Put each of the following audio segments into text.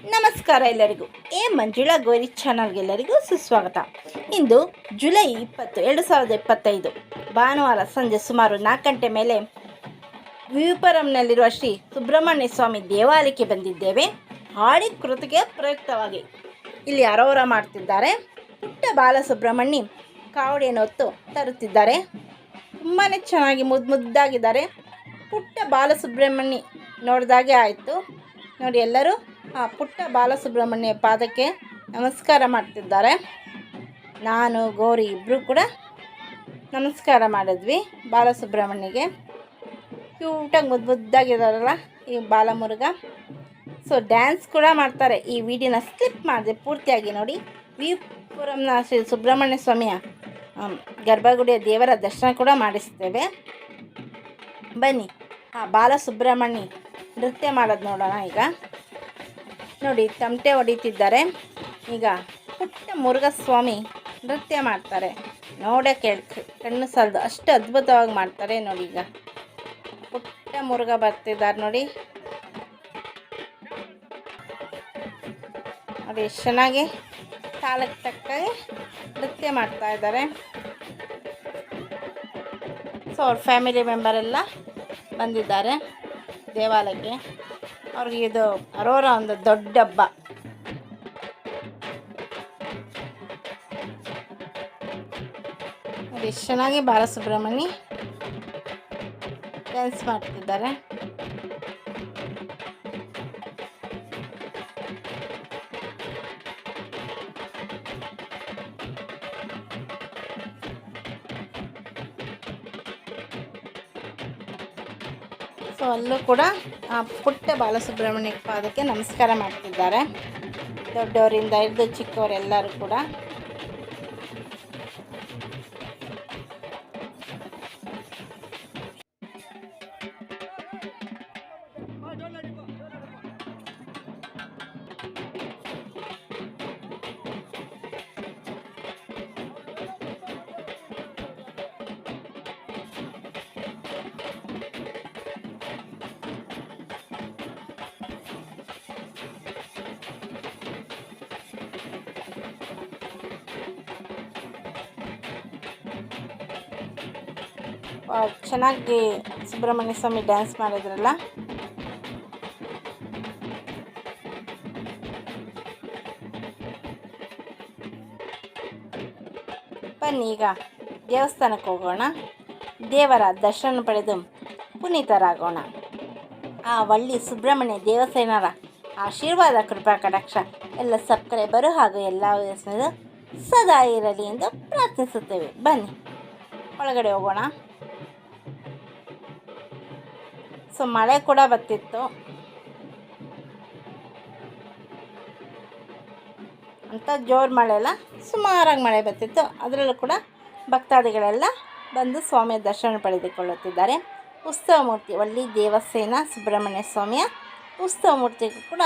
ನಮಸ್ಕಾರ ಎಲ್ಲರಿಗೂ. ಮಂಜುಳಾ ಗೋರಿ ಚಾನಲ್ಗೆ ಎಲ್ಲರಿಗೂ ಸುಸ್ವಾಗತ. ಇಂದು ಜುಲೈ 20, 2025 ಭಾನುವಾರ ಸಂಜೆ ಸುಮಾರು 4 ಗಂಟೆ ಮೇಲೆ ವಿವಿಪುರಂನಲ್ಲಿರುವ ಶ್ರೀ ಸುಬ್ರಹ್ಮಣ್ಯ ಸ್ವಾಮಿ ದೇವಾಲಯಕ್ಕೆ ಬಂದಿದ್ದೇವೆ. ಹಾಡಿ ಕೃತಿಗೆ ಪ್ರಯುಕ್ತವಾಗಿ ಇಲ್ಲಿ ಅರೋರ ಮಾಡ್ತಿದ್ದಾರೆ. ಪುಟ್ಟ ಬಾಲಸುಬ್ರಹ್ಮಣ್ಯ ಕಾವಡಿಯನ್ನು ಹೊತ್ತು ತರುತ್ತಿದ್ದಾರೆ. ತುಂಬಾ ಚೆನ್ನಾಗಿ ಮುದ್ದಾಗಿದ್ದಾರೆ. ಪುಟ್ಟ ಬಾಲಸುಬ್ರಹ್ಮಣ್ಯ ನೋಡಿದಾಗೆ ಆಯಿತು. ನೋಡಿ, ಎಲ್ಲರೂ ಆ ಪುಟ್ಟ ಬಾಲಸುಬ್ರಹ್ಮಣ್ಯ ಪಾದಕ್ಕೆ ನಮಸ್ಕಾರ ಮಾಡ್ತಿದ್ದಾರೆ. ನಾನು ಗೌರಿ ಇಬ್ಬರು ಕೂಡ ನಮಸ್ಕಾರ ಮಾಡಿದ್ವಿ ಬಾಲಸುಬ್ರಹ್ಮಣ್ಯಗೆ. ಕ್ಯೂಟಾಗಿ ಮುದ್ದಾಗಿದ್ದಾರಲ್ಲ ಈ ಬಾಲಮುರುಗ. ಸೊ ಡ್ಯಾನ್ಸ್ ಕೂಡ ಮಾಡ್ತಾರೆ. ಈ ವಿಡಿಯೋನ ಸ್ಕಿಪ್ ಮಾಡಿದೆ, ಪೂರ್ತಿಯಾಗಿ ನೋಡಿ. ವಿವಿಪುರಂನ ಶ್ರೀ ಸುಬ್ರಹ್ಮಣ್ಯ ಸ್ವಾಮಿಯ ಗರ್ಭಗುಡಿಯ ದೇವರ ದರ್ಶನ ಕೂಡ ಮಾಡಿಸ್ತೇವೆ. ಬನ್ನಿ ಆ ಬಾಲಸುಬ್ರಹ್ಮಣ್ಯ ನೃತ್ಯ ಮಾಡೋದು ನೋಡೋಣ. ಈಗ ನೋಡಿ, ತಮಟೆ ಹೊಡಿತಿದ್ದಾರೆ. ಈಗ ಪುಟ್ಟ ಮುರುಘಸ್ವಾಮಿ ನೃತ್ಯ ಮಾಡ್ತಾರೆ. ನೋಡೋಕೆ ಕಣ್ಣು ಸಾಲದು, ಅಷ್ಟು ಅದ್ಭುತವಾಗಿ ಮಾಡ್ತಾರೆ. ನೋಡಿ, ಈಗ ಪುಟ್ಟ ಮುರುಘ ಬರ್ತಿದ್ದಾರೆ. ನೋಡಿ ನೋಡಿ ಎಷ್ಟು ಚೆನ್ನಾಗಿ ತಾಳಕ್ಕೆ ತಕ್ಕಾಗಿ ನೃತ್ಯ ಮಾಡ್ತಾ ಇದ್ದಾರೆ. ಸೊ ಅವ್ರ ಫ್ಯಾಮಿಲಿ ಮೆಂಬರೆಲ್ಲ ಬಂದಿದ್ದಾರೆ ದೇವಾಲಯಕ್ಕೆ. ಅವ್ರಿಗೆ ಇದು ಅರೋರ ಒಂದು ದೊಡ್ಡ ಹಬ್ಬ. ನೋಡಿ ಎಷ್ಟು ಚೆನ್ನಾಗಿ ಬಾಲಸುಬ್ರಹ್ಮಣ್ಯ ಡ್ಯಾನ್ಸ್ ಮಾಡ್ತಿದ್ದಾರೆ. ಸೊ ಅಲ್ಲೂ ಕೂಡ ಆ ಪುಟ್ಟ ಬಾಲಸುಬ್ರಹ್ಮಣ್ಯ ಪಾದಕ್ಕೆ ನಮಸ್ಕಾರ ಮಾಡ್ತಿದ್ದಾರೆ. ದೊಡ್ಡವರಿಂದ ಹಿಡಿದು ಚಿಕ್ಕವರೆಲ್ಲರೂ ಕೂಡ. ಚೆನ್ನಾಗಿ ಸುಬ್ರಹ್ಮಣ್ಯ ಸ್ವಾಮಿ ಡ್ಯಾನ್ಸ್ ಮಾಡಿದ್ರಲ್ಲ. ಬನ್ನಿ ಈಗ ದೇವಸ್ಥಾನಕ್ಕೆ ಹೋಗೋಣ. ದೇವರ ದರ್ಶನ ಪಡೆದು ಪುನೀತರಾಗೋಣ. ಆ ವಳ್ಳಿ ಸುಬ್ರಹ್ಮಣ್ಯ ದೇವಸೇನರ ಆಶೀರ್ವಾದ ಕೃಪಾ ಕಟಾಕ್ಷ ಎಲ್ಲ ಸಬ್ಸ್ಕ್ರೈಬರು ಹಾಗೂ ಎಲ್ಲ ವ್ಯವಸ್ಥೆಯು ಸದಾ ಇರಲಿ ಎಂದು ಪ್ರಾರ್ಥಿಸುತ್ತೇವೆ. ಬನ್ನಿ ಒಳಗಡೆ ಹೋಗೋಣ. ಸೊ ಮಳೆ ಕೂಡ ಬರ್ತಿತ್ತು ಅಂತ, ಜೋರು ಮಳೆ ಎಲ್ಲ, ಸುಮಾರಾಗಿ ಮಳೆ ಬರ್ತಿತ್ತು. ಅದರಲ್ಲೂ ಕೂಡ ಭಕ್ತಾದಿಗಳೆಲ್ಲ ಬಂದು ಸ್ವಾಮಿಯ ದರ್ಶನ ಪಡೆದುಕೊಳ್ಳುತ್ತಿದ್ದಾರೆ. ಉತ್ಸವ ಮೂರ್ತಿ ವಳ್ಳಿ ದೇವಸೇನ ಸುಬ್ರಹ್ಮಣ್ಯ ಸ್ವಾಮಿಯ ಉತ್ಸವ ಮೂರ್ತಿಗೂ ಕೂಡ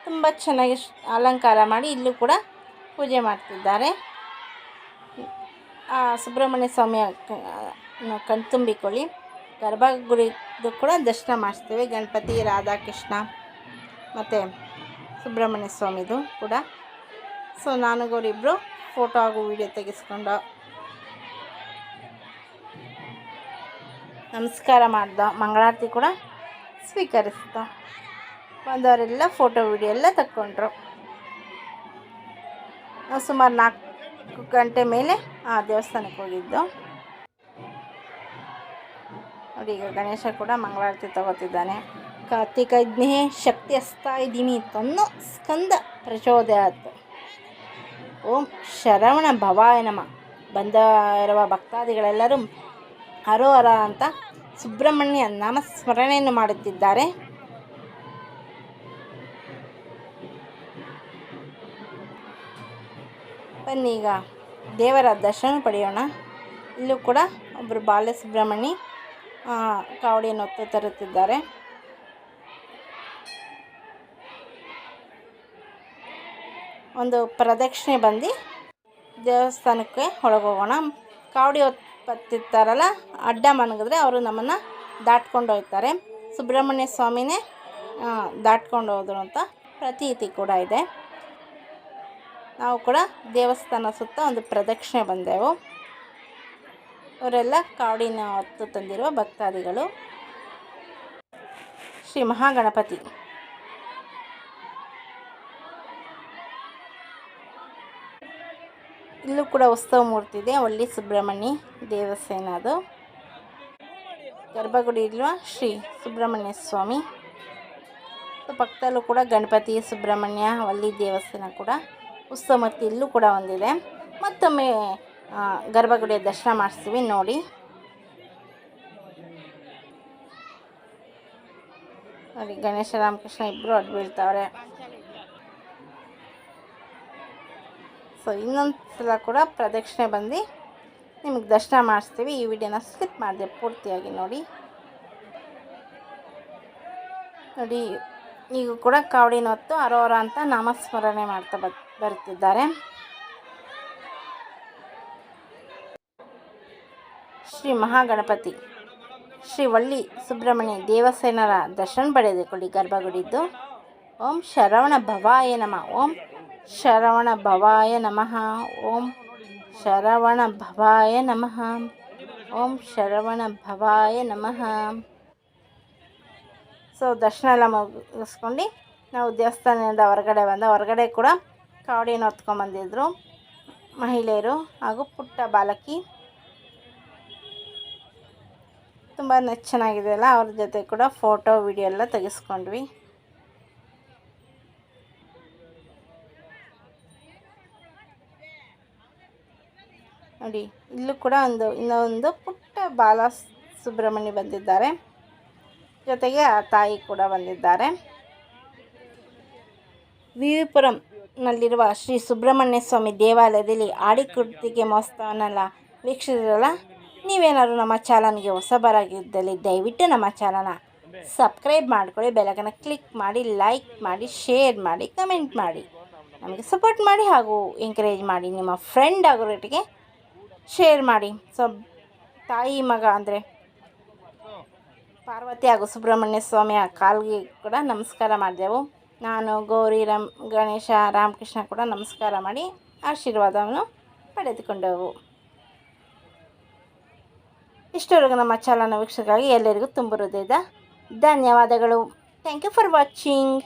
ತುಂಬ ಚೆನ್ನಾಗಿ ಅಲಂಕಾರ ಮಾಡಿ ಇಲ್ಲೂ ಕೂಡ ಪೂಜೆ ಮಾಡ್ತಿದ್ದಾರೆ. ಆ ಸುಬ್ರಹ್ಮಣ್ಯ ಸ್ವಾಮಿಯ ಕಣ್ತುಂಬಿಕೊಳ್ಳಿ. ಗರ್ಭಗುಡಿದು ಕೂಡ ದರ್ಶನ ಮಾಡಿಸ್ತೇವೆ. ಗಣಪತಿ, ರಾಧಾಕೃಷ್ಣ ಮತ್ತು ಸುಬ್ರಹ್ಮಣ್ಯ ಸ್ವಾಮಿದು ಕೂಡ. ಸೊ ನಾನು ಗೌರಿಬ್ಬರು ಫೋಟೋ ಹಾಗೂ ವಿಡಿಯೋ ತೆಗೆಸ್ಕೊಂಡು ನಮಸ್ಕಾರ ಮಾಡ್ದ. ಮಂಗಳಾರತಿ ಕೂಡ ಸ್ವೀಕರಿಸ್ದ. ಬಂದವರೆಲ್ಲ ಫೋಟೋ ವಿಡಿಯೋ ಎಲ್ಲ ತಕ್ಕೊಂಡ್ರು. ನಾವು ಸುಮಾರು 4 ಗಂಟೆ ಮೇಲೆ ಆ ದೇವಸ್ಥಾನಕ್ಕೆ ಹೋಗಿದ್ದು. ನೋಡಿ, ಈಗ ಗಣೇಶ ಕೂಡ ಮಂಗಳಾರತಿ ತಗೋತಿದ್ದಾನೆ. ಕಾರ್ತಿಕಜ್ಞೆ ಶಕ್ತಿ ಹಸ್ತಾ ಇದ್ದೀನಿ ತನ್ನೋ ಸ್ಕಂದ ಪ್ರಚೋದಯಾತ್. ಓಂ ಶರವಣ ಭವಾಯ ನಮಃ. ಬಂದ ಇರುವ ಭಕ್ತಾದಿಗಳೆಲ್ಲರೂ ಹರೋಹರ ಅಂತ ಸುಬ್ರಹ್ಮಣ್ಯ ನಾಮಸ್ಮರಣೆಯನ್ನು ಮಾಡುತ್ತಿದ್ದಾರೆ. ಬನ್ನಿ ಈಗ ದೇವರ ದರ್ಶನ ಪಡೆಯೋಣ. ಇಲ್ಲೂ ಕೂಡ ಒಬ್ಬರು ಬಾಲಸುಬ್ರಹ್ಮಣ್ಯ ಕಾವಡಿಯನ್ನು ಹೊತ್ತು ತರುತ್ತಿದ್ದಾರೆ. ಒಂದು ಪ್ರದಕ್ಷಿಣೆ ಬಂದು ದೇವಸ್ಥಾನಕ್ಕೆ ಒಳಗೋಗೋಣ. ಕಾವಡಿ ಹೊತ್ತಿರ್ತಾರಲ್ಲ, ಅಡ್ಡ ಮನಗಿದ್ರೆ ಅವರು ನಮ್ಮನ್ನು ದಾಟ್ಕೊಂಡು ಹೋಗ್ತಾರೆ. ಸುಬ್ರಹ್ಮಣ್ಯ ಸ್ವಾಮಿನೇ ದಾಟ್ಕೊಂಡು ಹೋದರು ಅಂತ ಪ್ರತೀತಿ ಕೂಡ ಇದೆ. ನಾವು ಕೂಡ ದೇವಸ್ಥಾನ ಸುತ್ತ ಒಂದು ಪ್ರದಕ್ಷಿಣೆ ಬಂದೆವು. ಅವರೆಲ್ಲ ಕಾವಡಿನ ಹೊತ್ತು ತಂದಿರುವ ಭಕ್ತಾದಿಗಳು. ಶ್ರೀ ಮಹಾಗಣಪತಿ. ಇಲ್ಲೂ ಕೂಡ ಉತ್ಸವ ಮೂರ್ತಿ ಇದೆ. ಒಳ್ಳಿ ಸುಬ್ರಹ್ಮಣ್ಯ ದೇವಸ್ಥಾನ ಅದು. ಗರ್ಭಗುಡಿ ಇಲ್ವಾ ಶ್ರೀ ಸುಬ್ರಹ್ಮಣ್ಯ ಸ್ವಾಮಿ. ಪಕ್ಕದಲ್ಲೂ ಕೂಡ ಗಣಪತಿ, ಸುಬ್ರಹ್ಮಣ್ಯ, ಒಳ್ಳಿ ದೇವಸ್ಥಾನ ಕೂಡ ಉತ್ಸವ ಮೂರ್ತಿ ಇಲ್ಲೂ ಕೂಡ ಒಂದಿದೆ. ಮತ್ತೊಮ್ಮೆ ಗರ್ಭಗುಡಿಯ ದರ್ಶನ ಮಾಡಿಸ್ತೀವಿ ನೋಡಿ. ನೋಡಿ ಗಣೇಶ ರಾಮಕೃಷ್ಣ ಇಬ್ಬರು ಅಡ್ಡು ಬೀಳ್ತಾವ್ರೆ. ಸೊ ಇನ್ನೊಂದು ಸಲ ಕೂಡ ಪ್ರದಕ್ಷಿಣೆ ಬಂದು ನಿಮಗೆ ದರ್ಶನ ಮಾಡಿಸ್ತೀವಿ. ಈ ವಿಡಿಯೋನ ಸ್ಕಿಪ್ ಮಾಡಿದೆ, ಪೂರ್ತಿಯಾಗಿ ನೋಡಿ. ನೋಡಿ ಈಗ ಕೂಡ ಕಾವಡಿನ ಹೊತ್ತು ಅರೋರ ಅಂತ ನಾಮಸ್ಮರಣೆ ಮಾಡ್ತಾ ಬರುತ್ತಿದ್ದಾರೆ. ಶ್ರೀ ಮಹಾಗಣಪತಿ. ಶ್ರೀ ಒಳ್ಳಿ ಸುಬ್ರಹ್ಮಣ್ಯ ದೇವಸೇನರ ದರ್ಶನ ಪಡೆದುಕೊಳ್ಳಿ ಗರ್ಭಗುಡಿದ್ದು. ಓಂ ಶರವಣ ಭವಾಯ ನಮಃ. ಓಂ ಶರವಣ ಭವಾಯ ನಮಃ. ಓಂ ಶರವಣ ಭವಾಯ ನಮಃ. ಓಂ ಶರವಣ ಭವಾಯ ನಮಃ. ಸೊ ದರ್ಶನ ಎಲ್ಲ ಮುಗಿಸ್ಕೊಂಡು ನಾವು ದೇವಸ್ಥಾನದಿಂದ ಹೊರಗಡೆ ಕೂಡ ಕಾವಡಿನ ಹೊತ್ಕೊಂಬಂದಿದ್ರು ಮಹಿಳೆಯರು ಹಾಗೂ ಪುಟ್ಟ ಬಾಲಕಿ. ತುಂಬ ಚೆನ್ನಾಗಿದೆ ಅಲ್ಲ. ಅವ್ರ ಜೊತೆ ಕೂಡ ಫೋಟೋ ವಿಡಿಯೋ ಎಲ್ಲ ತೆಗೆಸ್ಕೊಂಡ್ವಿ. ನೋಡಿ ಇಲ್ಲೂ ಕೂಡ ಇನ್ನೊಂದು ಪುಟ್ಟ ಬಾಲ ಸುಬ್ರಹ್ಮಣ್ಯ ಬಂದಿದ್ದಾರೆ. ಜೊತೆಗೆ ಆ ತಾಯಿ ಕೂಡ ಬಂದಿದ್ದಾರೆ. ವಿವಿಪುರಂನಲ್ಲಿರುವ ಶ್ರೀ ಸುಬ್ರಹ್ಮಣ್ಯ ಸ್ವಾಮಿ ದೇವಾಲಯದಲ್ಲಿ ಆಡಿಕುರ್ತಿಗೆ ಮಹೋತ್ಸವನೆಲ್ಲ ವೀಕ್ಷಿಸಿರಲ್ಲ. ನೀವೇನಾದ್ರು ನಮ್ಮ ಚಾನಲ್ಗೆ ಹೊಸಬರಾಗಿದ್ದಲ್ಲಿ ದಯವಿಟ್ಟು ನಮ್ಮ ಚಾನಲ್ನ ಸಬ್ಸ್ಕ್ರೈಬ್ ಮಾಡ್ಕೊಳ್ಳಿ. ಬೆಲ್ಲೈಕನ್ನ ಕ್ಲಿಕ್ ಮಾಡಿ, ಲೈಕ್ ಮಾಡಿ, ಶೇರ್ ಮಾಡಿ, ಕಮೆಂಟ್ ಮಾಡಿ, ನಮಗೆ ಸಪೋರ್ಟ್ ಮಾಡಿ ಹಾಗೂ ಎಂಕರೇಜ್ ಮಾಡಿ. ನಿಮ್ಮ ಫ್ರೆಂಡ್ ಆಗೋರಿಗೆ ಶೇರ್ ಮಾಡಿ. ಸೊ ತಾಯಿ ಮಗ ಅಂದರೆ ಪಾರ್ವತಿ ಹಾಗೂ ಸುಬ್ರಹ್ಮಣ್ಯ ಸ್ವಾಮಿಯ ಕಾಲಿಗೆ ಕೂಡ ನಮಸ್ಕಾರ ಮಾಡಿದೆವು. ನಾನು ಗೌರಿ ಗಣೇಶ ರಾಮಕೃಷ್ಣ ಕೂಡ ನಮಸ್ಕಾರ ಮಾಡಿ ಆಶೀರ್ವಾದವನ್ನು ಪಡೆದುಕೊಂಡೆವು. ಇಷ್ಟವರೆಗೂ ನಮ್ಮ ಚಾನಲ್ನ ವೀಕ್ಷಕರಾಗಿ ಎಲ್ಲರಿಗೂ ತುಂಬ ಹೃದಯದ ಧನ್ಯವಾದಗಳು. Thank you for watching.